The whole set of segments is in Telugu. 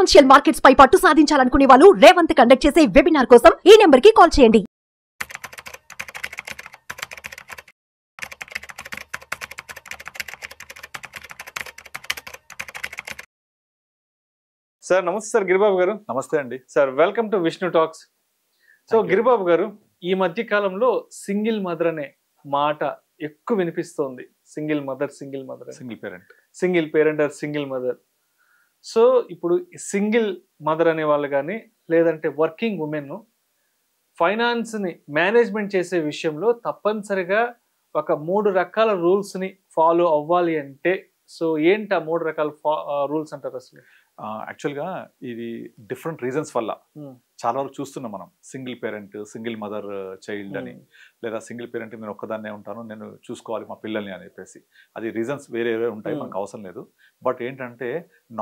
ఫైనాన్షియల్ మార్కెట్స్ పై పట్టు సాధించాలనుకునే వాళ్ళు రేవంత్ కండక్ట్ చేసే వెబినార్ కోసం ఈ నెంబర్ కి కాల్ చేయండి. సార్ నమస్తే సార్ గిరిబాబు గారు. నమస్తే అండి sir welcome to Vishnu talks. So Giribabu గారు, ఈ మధ్య కాలంలో సింగిల్ మదర్ అనే మాట ఎక్కువ వినిపిస్తోంది. Single mother single parent are single mother. So ఇప్పుడు సింగిల్ మదర్ అనే వాళ్ళు కానీ లేదంటే వర్కింగ్ ఉమెన్ ఫైనాన్స్ని మేనేజ్మెంట్ చేసే విషయంలో తప్పనిసరిగా ఒక 3 రకాల రూల్స్ని ఫాలో అవ్వాలి అంటే సో ఏంటి ఆ 3 రకాల రూల్స్ అంటారు అసలు? యాక్చువల్గా ఇది డిఫరెంట్ రీజన్స్ వల్ల చాలా వరకు చూస్తున్నాం మనం. Single parent, single mother child అని, లేదా సింగిల్ పేరెంట్ నేను ఒక్కదాన్నే ఉంటాను, నేను చూసుకోవాలి మా పిల్లల్ని అని చెప్పేసి. అది రీజన్స్ వేరే ఉంటాయి, మనకు అవసరం లేదు. బట్ ఏంటంటే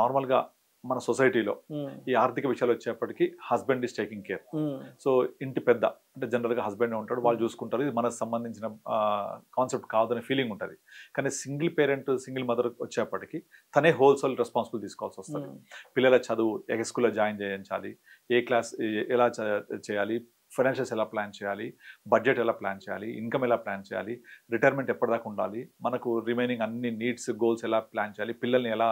నార్మల్గా మన సొసైటీలో ఈ ఆర్థిక విషయాలు వచ్చేప్పటికి husband is taking care. So ఇంటి పెద్ద అంటే జనరల్గా హస్బెండ్ ఉంటాడు, వాళ్ళు చూసుకుంటారు. ఇది మనకు సంబంధించిన కాన్సెప్ట్ కాదనే ఫీలింగ్ ఉంటుంది. కానీ సింగిల్ పేరెంట్, సింగిల్ మదర్ వచ్చేప్పటికి తనే హోల్సేల్ రెస్పాన్సిబుల్ తీసుకోవాల్సి వస్తుంది. పిల్లల చదువు ఏ స్కూల్లో జాయిన్ చేయించాలి, ఏ క్లాస్ ఎలా చేయాలి, ఫైనాన్షియల్స్ ఎలా ప్లాన్ చేయాలి, బడ్జెట్ ఎలా ప్లాన్ చేయాలి, ఇన్కమ్ ఎలా ప్లాన్ చేయాలి, రిటైర్మెంట్ ఎప్పటిదాకా ఉండాలి, మనకు రిమైనింగ్ అన్ని నీడ్స్ గోల్స్ ఎలా ప్లాన్ చేయాలి, పిల్లల్ని ఎలా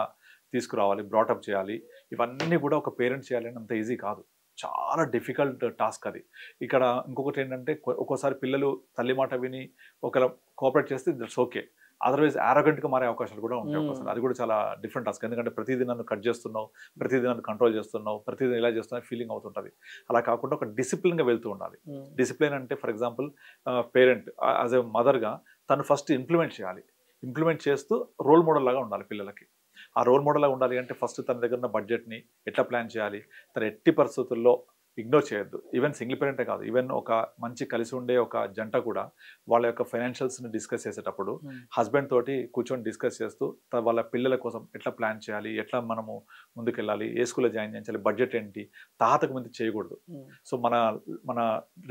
తీసుకురావాలి, బ్రాటప్ చేయాలి, ఇవన్నీ కూడా ఒక పేరెంట్ చేయాలని అంత ఈజీ కాదు. చాలా డిఫికల్ట్ టాస్క్ అది. ఇక్కడ ఇంకొకటి ఏంటంటే ఒక్కోసారి పిల్లలు తల్లి మాట విని ఒకవేళ కోఆపరేట్ చేస్తే దట్స్ ఓకే, అదర్వైజ్ ఆరోగెంట్గా మారే అవకాశాలు కూడా ఉంటాయి ఒక్కోసారి. అది కూడా చాలా డిఫరెంట్ టాస్క్. ఎందుకంటే ప్రతిదీ నన్ను కట్ చేస్తున్నావు, ప్రతిదీ నన్ను కంట్రోల్ చేస్తున్నావు, ప్రతిదీ ఇలా చేస్తున్నావు ఫీలింగ్ అవుతుంటుంది. అలా కాకుండా ఒక డిసిప్లిన్గా వెళ్తూ ఉండాలి. డిసిప్లిన్ అంటే for example parent as a మదర్గా తను ఫస్ట్ ఇంప్లిమెంట్ చేయాలి. ఇంప్లిమెంట్ చేస్తూ రోల్ మోడల్ లాగా ఉండాలి పిల్లలకి. ఆ రోల్ మోడల్గా ఉండాలి అంటే ఫస్ట్ తన దగ్గర ఉన్న బడ్జెట్ని ఎట్లా ప్లాన్ చేయాలి, తను ఎట్టి పరిస్థితుల్లో ఇగ్నోర్ చేయొద్దు. ఈవెన్ సింగిల్ పేరెంటే కాదు, ఈవెన్ ఒక మంచి కలిసి ఉండే ఒక జంట కూడా వాళ్ళ యొక్క ఫైనాన్షియల్స్ని డిస్కస్ చేసేటప్పుడు హస్బెండ్ తోటి కూర్చొని డిస్కస్ చేస్తూ వాళ్ళ పిల్లల కోసం ఎట్లా ప్లాన్ చేయాలి, ఎట్లా మనము ముందుకెళ్ళాలి, ఏ స్కూల్లో జాయిన్ చేయించాలి, బడ్జెట్ ఏంటి, తాహతకు ముందు చేయకూడదు. సో మన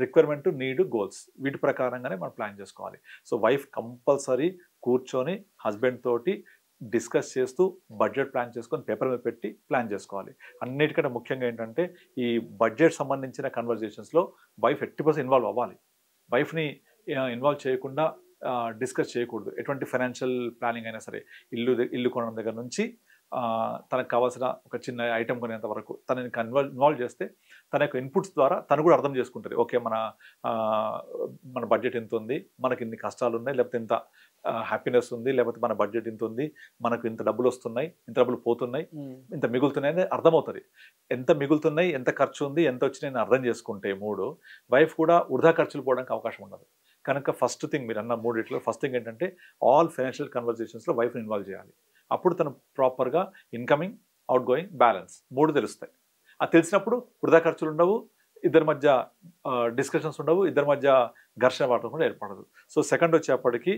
రిక్వైర్మెంట్, నీడ్, గోల్స్ వీటి ప్రకారంగానే మనం ప్లాన్ చేసుకోవాలి. సో వైఫ్ కంపల్సరీ కూర్చొని హస్బెండ్ తోటి డిస్కస్ చేస్తూ బడ్జెట్ ప్లాన్ చేసుకొని పేపర్ మీద పెట్టి ప్లాన్ చేసుకోవాలి. అన్నిటికంటే ముఖ్యంగా ఏంటంటే ఈ బడ్జెట్ సంబంధించిన కన్వర్జేషన్స్లో వైఫ్ 80% ఇన్వాల్వ్ అవ్వాలి. వైఫ్ని ఇన్వాల్వ్ చేయకుండా డిస్కస్ చేయకూడదు. ఎటువంటి ఫైనాన్షియల్ ప్లానింగ్ అయినా సరే, ఇల్లు కొనడం దగ్గర నుంచి తనకు కావాల్సిన ఒక చిన్న ఐటెం కొనేంత వరకు తనని ఇన్వాల్వ్ చేస్తే తన యొక్క ఇన్పుట్స్ ద్వారా తను కూడా అర్థం చేసుకుంటుంది. ఓకే, మన బడ్జెట్ ఇంత ఉంది, మనకి ఇన్ని కష్టాలు ఉన్నాయి, లేకపోతే ఇంత హ్యాపీనెస్ ఉంది, లేకపోతే మన బడ్జెట్ ఇంత ఉంది, మనకు ఇంత డబ్బులు వస్తున్నాయి, ఇంత డబ్బులు పోతున్నాయి, ఇంత మిగులుతున్నాయి అనేది అర్థమవుతుంది. ఎంత మిగులుతున్నాయి, ఎంత ఖర్చు ఉంది, ఎంత వచ్చినాయని అర్థం చేసుకుంటే వైఫ్ కూడా వృధా ఖర్చులు పోవడానికి అవకాశం ఉండదు. కనుక ఫస్ట్ థింగ్ మీరు అన్న మూడిట్లో ఫస్ట్ థింగ్ ఏంటంటే ఆల్ ఫైనాన్షియల్ కన్వర్జేషన్స్లో వైఫ్ని ఇన్వాల్వ్ చేయాలి. అప్పుడు తను ప్రాపర్గా ఇన్కమింగ్, అవుట్ గోయింగ్, బ్యాలెన్స్ 3 తెలుస్తాయి. అది తెలిసినప్పుడు వృధా ఖర్చులు ఉండవు, ఇద్దరి మధ్య డిస్కషన్స్ ఉండవు, ఇద్దరి మధ్య ఘర్షణ వాడటం కూడా ఏర్పడదు. సో సెకండ్ వచ్చేప్పటికి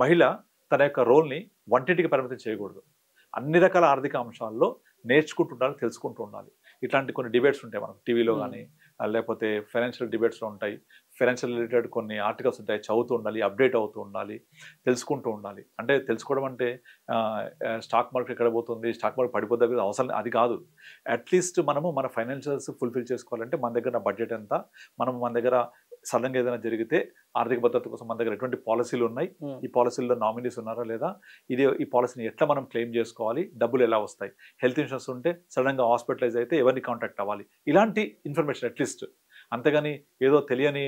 మహిళ తన యొక్క రోల్ని వంటింటికి పరిమితం చేయకూడదు. అన్ని రకాల ఆర్థిక అంశాల్లో నేర్చుకుంటూ ఉండాలి, తెలుసుకుంటూ ఉండాలి. ఇట్లాంటి కొన్ని డిబేట్స్ ఉంటాయి మనకు టీవీలో కానీ, లేకపోతే ఫైనాన్షియల్ డిబేట్స్లో ఉంటాయి, ఫైనాన్షియల్ రిలేటెడ్ కొన్ని ఆర్టికల్స్ ఉంటాయి, చదువుతూ ఉండాలి, అప్డేట్ అవుతూ ఉండాలి, తెలుసుకుంటూ ఉండాలి. అంటే తెలుసుకోవడం అంటే స్టాక్ మార్కెట్ ఎక్కడ పోతుంది, స్టాక్ మార్కెట్ పడిపోతుంది అవసరం అది కాదు. అట్లీస్ట్ మనము మన ఫైనాన్షియల్స్ ఫుల్ఫిల్ చేసుకోవాలంటే మన దగ్గర బడ్జెట్ ఎంత, మన దగ్గర సడన్గా ఏదైనా జరిగితే ఆర్థిక భద్రత కోసం మన దగ్గర ఎటువంటి పాలసీలు ఉన్నాయి, ఈ పాలసీల్లో నామినీస్ ఉన్నారా లేదా, ఈ పాలసీని ఎట్లా మనం క్లెయిమ్ చేసుకోవాలి, డబ్బులు ఎలా వస్తాయి, హెల్త్ ఇన్సూరెన్స్ ఉంటే సడన్గా హాస్పిటలైజ్ అయితే ఎవరిని కాంటాక్ట్ అవ్వాలి, ఇలాంటి ఇన్ఫర్మేషన్ అట్లీస్ట్. అంతేగాని ఏదో తెలియని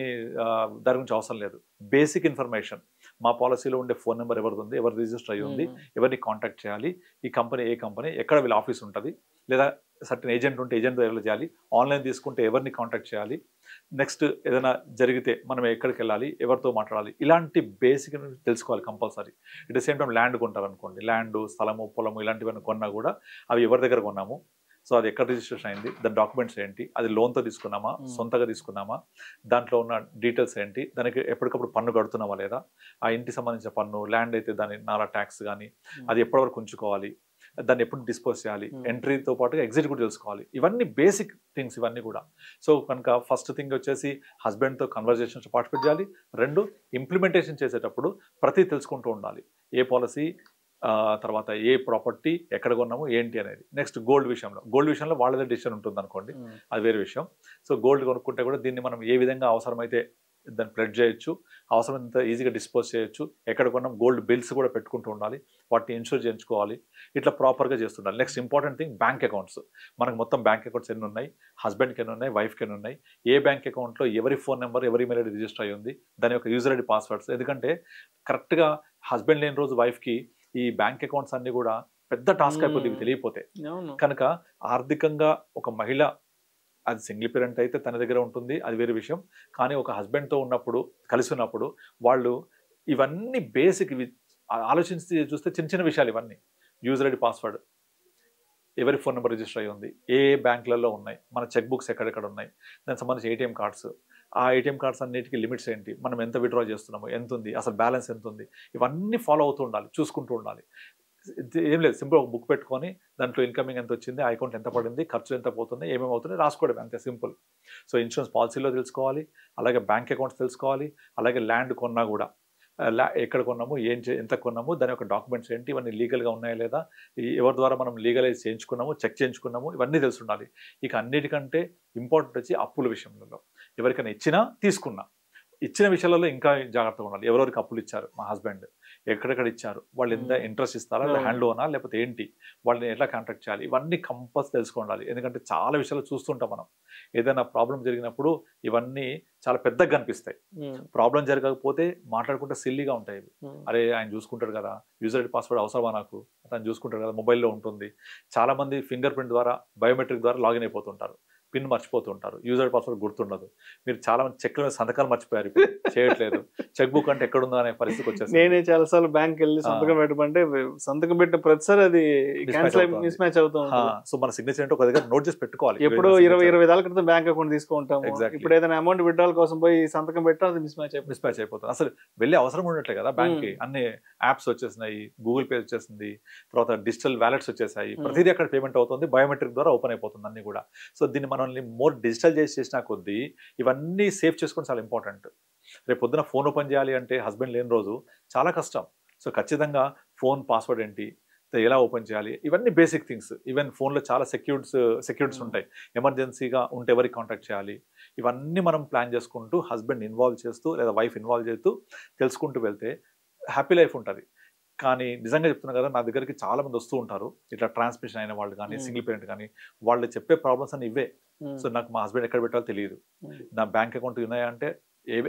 దాని గురించి అవసరం లేదు. బేసిక్ ఇన్ఫర్మేషన్, మా పాలసీలో ఉండే ఫోన్ నెంబర్ ఎవరిది ఉంది, ఎవరు రిజిస్టర్ అయ్యి ఉంది, ఎవరిని కాంటాక్ట్ చేయాలి, ఈ కంపెనీ ఏ కంపెనీ, ఎక్కడ వీళ్ళ ఆఫీస్ ఉంటుంది, లేదా సర్టన్ ఏజెంట్ ఉంటే ఏజెంట్ ఎవరు చేయాలి, ఆన్లైన్ తీసుకుంటే ఎవరిని కాంటాక్ట్ చేయాలి, నెక్స్ట్ ఏదైనా జరిగితే మనం ఎక్కడికి వెళ్ళాలి, ఎవరితో మాట్లాడాలి, ఇలాంటి బేసిక్ తెలుసుకోవాలి compulsory. At the same time land కొంటారనుకోండి, ల్యాండ్, స్థలము, పొలము ఇలాంటివన్నీ కొన్నా కూడా అవి ఎవరి దగ్గర కొన్నాము, సో అది ఎక్కడ రిజిస్ట్రేషన్ అయింది, దాని డాక్యుమెంట్స్ ఏంటి, అది లోన్తో తీసుకున్నామా, సొంతగా తీసుకున్నామా, దాంట్లో ఉన్న డీటెయిల్స్ ఏంటి, దానికి ఎప్పటికప్పుడు పన్ను కడుతున్నామా లేదా, ఆ ఇంటికి సంబంధించిన పన్ను, ల్యాండ్ అయితే దాని నాలా ట్యాక్స్ కానీ అది ఎప్పటివరకు ఉంచుకోవాలి, దాన్ని ఎప్పుడు డిస్పోజ్ చేయాలి, ఎంట్రీతో పాటుగా ఎగ్జిట్ కూడా తెలుసుకోవాలి. ఇవన్నీ బేసిక్ థింగ్స్ ఇవన్నీ కూడా. సో కనుక ఫస్ట్ థింగ్ వచ్చేసి హస్బెండ్తో కన్వర్జేషన్స్ పార్టిసిపేట్ చేయాలి. 2 ఇంప్లిమెంటేషన్ చేసేటప్పుడు ప్రతి తెలుసుకుంటూ ఉండాలి. ఏ పాలసీ తర్వాత ఏ ప్రాపర్టీ ఎక్కడ కొన్నాము ఏంటి అనేది. నెక్స్ట్ గోల్డ్ విషయంలో వాళ్ళదే డిసిషన్ ఉంటుంది అనుకోండి, అది వేరే విషయం. సో గోల్డ్ కొనుక్కుంటే కూడా దీన్ని మనం ఏ విధంగా అవసరమైతే దాన్ని ప్లెడ్జ్ చేయొచ్చు, అవసరమైనంత ఈజీగా డిస్పోజ్ చేయొచ్చు. ఎక్కడ కొన్నాం గోల్డ్ బిల్స్ కూడా పెట్టుకుంటూ ఉండాలి, వాటిని ఇన్షూర్ చేయించుకోవాలి, ఇట్లా ప్రాపర్గా చేస్తుండాలి. Next important thing bank accounts. మనకు మొత్తం బ్యాంక్ అకౌంట్స్ ఎన్ని ఉన్నాయి, హస్బెండ్కి ఎన్ని ఉన్నాయి, వైఫ్కి ఎన్ని ఉన్నాయి, ఏ బ్యాంక్ అకౌంట్లో ఎవరి ఫోన్ నెంబర్ ఎవరి ఈమెయిల్ ఐడి రిజిస్టర్ అయ్యి ఉంది, దాని యొక్క యూజర్ ఐడి పాస్వర్డ్స్. ఎందుకంటే కరెక్ట్గా హస్బెండ్ లేని రోజు వైఫ్కి ఈ బ్యాంక్ అకౌంట్స్ అన్ని కూడా పెద్ద టాస్క్ అయిపోతుంది తెలియపోతే. కనుక ఆర్థికంగా ఒక మహిళ, అది సింగిల్ పేరెంట్ అయితే తన దగ్గర ఉంటుంది, అది వేరే విషయం. కానీ ఒక హస్బెండ్తో ఉన్నప్పుడు, కలిసి ఉన్నప్పుడు వాళ్ళు ఇవన్నీ బేసిక్ ఆలోచించి చూస్తే చిన్న చిన్న విషయాలు ఇవన్నీ. యూజర్ ఐడి పాస్వర్డ్, ఎవరి ఫోన్ నెంబర్ రిజిస్టర్ అయ్యి ఉంది, ఏ బ్యాంకులలో ఉన్నాయి, మన చెక్ బుక్స్ ఎక్కడెక్కడ ఉన్నాయి, దానికి సంబంధించి ఏటీఎం కార్డ్స్, ఆ ఏటీఎం కార్డ్స్ అన్నిటికీ లిమిట్స్ ఏంటి, మనం ఎంత విత్డ్రా చేస్తున్నాము, ఎంత ఉంది, అసలు బ్యాలెన్స్ ఎంత ఉంది, ఇవన్నీ ఫాలో అవుతూ ఉండాలి, చూసుకుంటూ ఉండాలి. ఏం లేదు, సింపుల్ ఒక బుక్ పెట్టుకొని దాంట్లో ఇన్కమింగ్ ఎంత వచ్చింది, ఆ అకౌంట్ ఎంత పడింది, ఖర్చు ఎంత పోతుంది, ఏమేమి అవుతుంది రాసుకోవడం, అంతే సింపుల్. సో ఇన్సూరెన్స్ పాలసీలో తెలుసుకోవాలి, అలాగే బ్యాంక్ అకౌంట్స్ తెలుసుకోవాలి, అలాగే ల్యాండ్ కొన్నా కూడా ఎక్కడ కొన్నాము, ఎంత కొన్నాము, దాని యొక్క డాక్యుమెంట్స్ ఏంటి, ఇవన్నీ లీగల్గా ఉన్నాయా లేదా, ఎవరి ద్వారా మనం లీగలైజ్ చేయించుకున్నాము, చెక్ చేయించుకున్నాము, ఇవన్నీ తెలిసి ఉండాలి. ఇక అన్నిటికంటే ఇంపార్టెంట్ వచ్చి అప్పుల విషయంలో. ఎవరికైనా ఇచ్చినా తీసుకున్నా, ఇచ్చిన విషయాలలో ఇంకా జాగ్రత్తగా ఉండాలి. ఎవరెవరికి అప్పులు ఇచ్చారు, మా హస్బెండ్ ఎక్కడెక్కడ ఇచ్చారు, వాళ్ళు ఎంత ఇంట్రెస్ట్ ఇస్తారా, హ్యాండ్ లోనా లేకపోతే ఏంటి, వాళ్ళని ఎట్లా కాంటాక్ట్ చేయాలి, ఇవన్నీ కంపల్సరీ తెలుసుకోవాలి. ఎందుకంటే చాలా విషయాలు చూస్తుంటాం మనం. ఏదైనా ప్రాబ్లం జరిగినప్పుడు ఇవన్నీ చాలా పెద్దగా కనిపిస్తాయి. ప్రాబ్లం జరగకపోతే మాట్లాడుకుంటే సిల్లీగా ఉంటాయి. అరే ఆయన చూసుకుంటాడు కదా, యూజర్ ఐడి పాస్వర్డ్ అవసరమా నాకు, అతను చూసుకుంటాడు కదా, మొబైల్లో ఉంటుంది. చాలా మంది ఫింగర్ ప్రింట్ ద్వారా, బయోమెట్రిక్ ద్వారా లాగిన్ అయిపోతుంటారు, పిన్ మర్చిపోతుంటారు, యూజర్ పాస్వర్డ్ గుర్తుండదు. మీరు చాలా మంది చెక్ల మీద సంతకాలు మర్చిపోయారు, ఇప్పుడు చేయట్లేదు, చెక్ బుక్ అంటే ఎక్కడుందో అనే పరిస్థితికి వచ్చేసి. నేనే చాలాసార్లు బ్యాంక్ వెళ్ళి సంతకం పెట్టమంటే సంతకం పెట్టిన ప్రతిసారి అది మిస్ మ్యాచ్ అవుతుంది. సో మన సిగ్నేచర్ అంటే ఒక దగ్గర నోట్ చేసి పెట్టుకోవాలి. ఎప్పుడు 20 ఏళ్ళ క్రితం బ్యాంక్ అకౌంట్ తీసుకుంటాం, ఇప్పుడు ఏదైనా అమౌంట్ విత్డ్రాల్ కోసం పోయి సంతకం పెట్టాలి, అది మిస్ మ్యాచ్ అయిపోతుంది. అసలు వెళ్ళే అవసరం ఉండట్లే కదా బ్యాంక్ కి. అన్ని యాప్స్ వచ్చేసినాయి, గూగుల్ పే వచ్చేసింది, తర్వాత డిజిటల్ వ్యాలెట్స్ వచ్చేసాయి, ప్రతిదీ అక్కడ పేమెంట్ అవుతుంది, బయోమెట్రిక్ ద్వారా ఓపెన్ అయిపోతుంది అన్ని కూడా. సో దీన్ని మనల్ని మోర్ డిజిటల్ చేసిన కొద్దీ ఇవన్నీ సేవ్ చేసుకోవడం చాలా ఇంపార్టెంట్. రేపు పొద్దున ఫోన్ ఓపెన్ చేయాలి అంటే హస్బెండ్ లేని రోజు చాలా కష్టం. సో ఖచ్చితంగా ఫోన్ పాస్వర్డ్ ఏంటి, ఎలా ఓపెన్ చేయాలి, ఇవన్నీ బేసిక్ థింగ్స్. ఈవెన్ ఫోన్లో చాలా సెక్యూరిటీస్ ఉంటాయి, ఎమర్జెన్సీగా ఉంటే ఎవరికి కాంటాక్ట్ చేయాలి, ఇవన్నీ మనం ప్లాన్ చేసుకుంటూ హస్బెండ్ ఇన్వాల్వ్ చేస్తూ లేదా వైఫ్ ఇన్వాల్వ్ చేస్తూ తెలుసుకుంటూ వెళ్తే హ్యాపీ లైఫ్ ఉంటుంది. కానీ నిజంగా చెప్తున్నా కదా, నా దగ్గరికి చాలా మంది వస్తూ ఉంటారు, ఇట్లా ట్రాన్స్మిషన్ అయిన వాళ్ళు కానీ, సింగిల్ పేరెంట్ కానీ, వాళ్ళు చెప్పే ప్రాబ్లమ్స్ అన్ని ఇవే. సో నాకు మా హస్బెండ్ ఎక్కడ పెట్టాలో తెలియదు, నా బ్యాంక్ అకౌంట్ ఉన్నాయా అంటే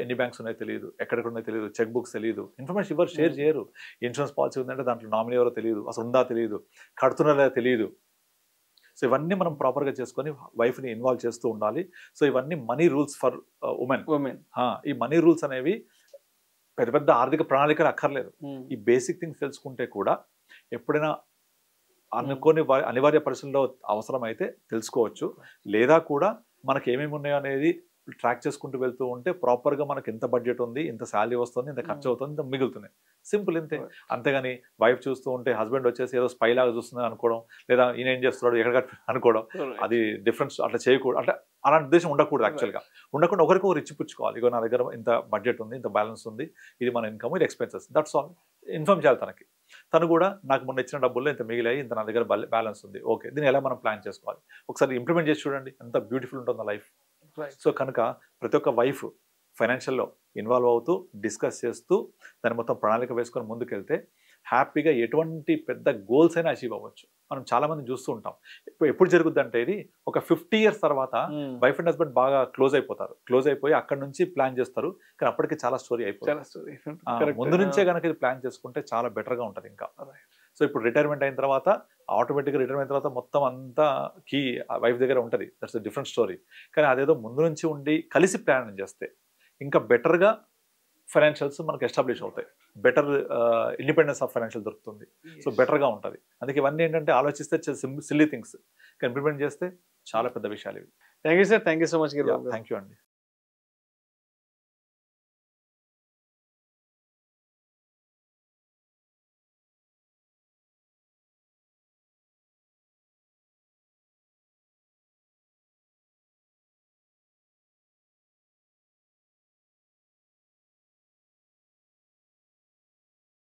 ఎన్ని బ్యాంక్స్ ఉన్నాయో తెలియదు, ఎక్కడెక్కడ ఉన్నాయో తెలియదు, చెక్ బుక్స్ తెలియదు, ఇన్ఫర్మేషన్ ఎవరు షేర్ చేయరు. ఇన్సూరెన్స్ పాలసీ ఉందంటే దాంట్లో నామినీ ఎవరో తెలియదు, అసలు ఉందా తెలియదు, కడుతున్నారా తెలియదు. సో ఇవన్నీ మనం ప్రాపర్గా చేసుకొని వైఫ్ని ఇన్వాల్వ్ చేస్తూ ఉండాలి. సో ఇవన్నీ మనీ రూల్స్ ఫర్ ఉమెన్. ఈ మనీ రూల్స్ అనేవి పెద్ద పెద్ద ఆర్థిక ప్రణాళికలు అక్కర్లేదు. ఈ బేసిక్ థింగ్స్ తెలుసుకుంటే కూడా ఎప్పుడైనా అనుకోని అనివార్య పరిస్థితుల్లో అవసరం అయితే తెలుసుకోవచ్చు. లేదా కూడా మనకి ఏమేమి ఉన్నాయో అనేది ట్రాక్ చేసుకుంటూ వెళ్తూ ఉంటే ప్రాపర్గా మనకి ఎంత బడ్జెట్ ఉంది, ఇంత శాలరీ వస్తుంది, ఇంత ఖర్చు అవుతుంది, ఇంత మిగులుతున్నాయి, సింపుల్ ఇంతే. అంతేగాని వైఫ్ చూస్తూ ఉంటే హస్బెండ్ వచ్చేసి ఏదో స్పై లాగా చూస్తుంది అనుకోవడం, లేదా ఈయన ఏం చేస్తున్నాడు ఎక్కడ అనుకోవడం, అది డిఫరెన్స్ అట్లా చేయకూడదు. అట్లా అలాంటి ఉద్దేశం ఉండకూడదు. యాక్చువల్గా ఉండకుండా ఒకరికొకరు ఇచ్చిపుచ్చుకోవాలి. ఇగో నా దగ్గర ఇంత బడ్జెట్ ఉంది, ఇంత బ్యాలెన్స్ ఉంది, ఇది మన ఇన్కమ్, ఇది ఎక్స్పెన్సెస్, దట్స్ ఆల్. ఇన్ఫార్మ్ చేయాలి తనకి. తను కూడా నాకు మొన్న ఇచ్చిన డబ్బుల్లో ఇంత మిగిలాయి, ఇంత నా దగ్గర బ్యాలెన్స్ ఉంది, ఓకే దీన్ని ఎలా మనం ప్లాన్ చేసుకోవాలి, ఒకసారి ఇంప్లిమెంట్ చేసి చూడండి, ఎంత బ్యూటిఫుల్ ఉంటుందో లైఫ్. సో కనుక ప్రతి ఒక్క వైఫ్ ఫైనాన్షియల్లో ఇన్వాల్వ్ అవుతూ డిస్కస్ చేస్తూ దాన్ని మొత్తం ప్రణాళిక వేసుకొని ముందుకెళ్తే హ్యాపీగా ఎటువంటి పెద్ద గోల్స్ అయినా అచీవ్ అవ్వచ్చు. మనం చాలా మంది చూస్తూ ఉంటాం. ఎప్పుడు జరుగుద్ది అంటే ఇది ఒక 50 years తర్వాత వైఫ్ అండ్ హస్బెండ్ బాగా క్లోజ్ అయిపోయి అక్కడ నుంచి ప్లాన్ చేస్తారు. కానీ అప్పటికి చాలా స్టోరీ అయిపోతుంది. ముందు నుంచే కనుక ఇది ప్లాన్ చేసుకుంటే చాలా బెటర్గా ఉంటుంది ఇంకా. సో ఇప్పుడు రిటైర్మెంట్ అయిన తర్వాత ఆటోమేటిక్గా రిటైర్మెంట్ అయిన తర్వాత మొత్తం అంతా కీ వైఫ్ దగ్గర ఉంటుంది, దట్స్ అ డిఫరెంట్ స్టోరీ. కానీ అదేదో ముందు నుంచి ఉండి కలిసి ప్లాన్ చేస్తే ఇంకా బెటర్గా ఫైనాన్షియల్స్ మనకు ఎస్టాబ్లిష్ అవుతాయి, బెటర్ ఇండిపెండెన్స్ ఆఫ్ ఫైనాన్షియల్ దొరుకుతుంది. సో బెటర్గా ఉంటుంది. అందుకే ఇవన్నీ ఏంటంటే ఆలోచిస్తే సిల్లీ థింగ్స్ ఇంప్లిమెంట్ చేస్తే చాలా పెద్ద విషయాలు ఇవి. Thank you sir, thank you so much. Thank you అండి.